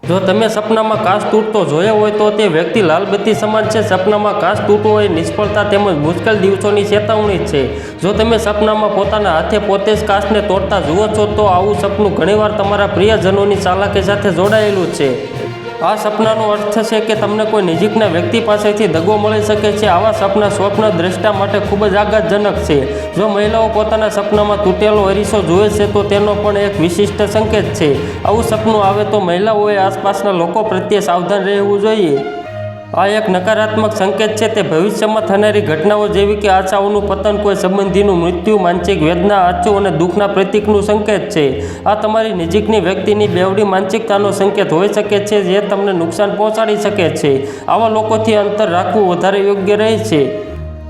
જો તમે સપનામાં કાચ તૂટતો જોયો હોય તો તે વ્યક્તિ લાલબત્તી સમાન છે. સપનામાં કાચ તૂટવો એ નિષ્ફળતા તેમજ મુશ્કેલ દિવસોની ચેતવણી છે. જો તમે સપનામાં પોતાના હાથે પોતે જ કાચને તોડતા જુઓ છો તો આવું સપનું ઘણીવાર તમારા પ્રિયજનોની ચાલાકી સાથે જોડાયેલું છે. આ સપનાનો અર્થ છે કે તમને કોઈ નજીકના વ્યક્તિ પાસેથી દગો મળી શકે છે. આવા સપના સ્વપ્નદ્રષ્ટા માટે ખૂબ જ આઘાતજનક છે. જો મહિલાઓ પોતાના સપનામાં તૂટેલો અરીસો જુએ છે તો તેનો પણ એક વિશિષ્ટ સંકેત છે. આવું સપનું આવે તો મહિલાઓએ આસપાસના લોકો પ્રત્યે સાવધાન રહેવું જોઈએ. આ એક નકારાત્મક સંકેત છે. તે ભવિષ્યમાં થનારી ઘટનાઓ જેવી કે આશાઓનું પતન, કોઈ સંબંધીનું મૃત્યુ, માનસિક વેદના, આંચુ અને દુઃખના પ્રતીકનું સંકેત છે. આ તમારી નજીકની વ્યક્તિની બેવડી માનસિકતાનો સંકેત હોઈ શકે છે જે તમને નુકસાન પહોંચાડી શકે છે. આવા લોકોથી અંતર રાખવું વધારે યોગ્ય રહે છે.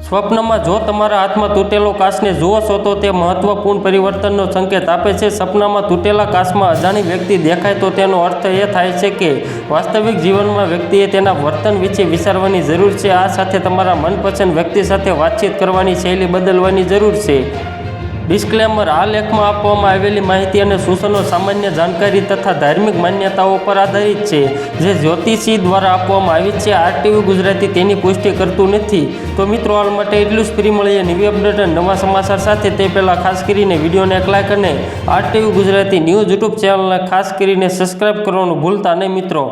સ્વપ્નમાં જો તમારા હાથમાં તૂટેલો કાચને જુઓ છો તો તે મહત્વપૂર્ણ પરિવર્તનનો સંકેત આપે છે. સપનામાં તૂટેલા કાચમાં અજાણી વ્યક્તિ દેખાય તો તેનો અર્થ એ થાય છે કે વાસ્તવિક જીવનમાં વ્યક્તિએ તેના વર્તન વિશે વિચારવાની જરૂર છે. આ સાથે તમારા મનપસંદ વ્યક્તિ સાથે વાતચીત કરવાની શૈલી બદલવાની જરૂર છે. ડિસ્ક્લેમર: આ લેખમાં આપવામાં આવેલી માહિતી અને સૂચનો સામાન્ય જાણકારી તથા ધાર્મિક માન્યતાઓ પર આધારિત છે જે જ્યોતિષી દ્વારા આપવામાં આવી છે. RTV ગુજરાતી તેની પુષ્ટિ કરતું નથી. તો મિત્રો, હાલ માટે એટલું જ. ફરી મળીએ નવી અપડેટ અને નવા સમાચાર સાથે. તે પહેલાં ખાસ કરીને વિડીયોને એક લાઇક અને RTV ગુજરાતી ન્યૂઝ યુટ્યુબ ચેનલને ખાસ કરીને સબસ્ક્રાઈબ કરવાનું ભૂલતા નહીં મિત્રો.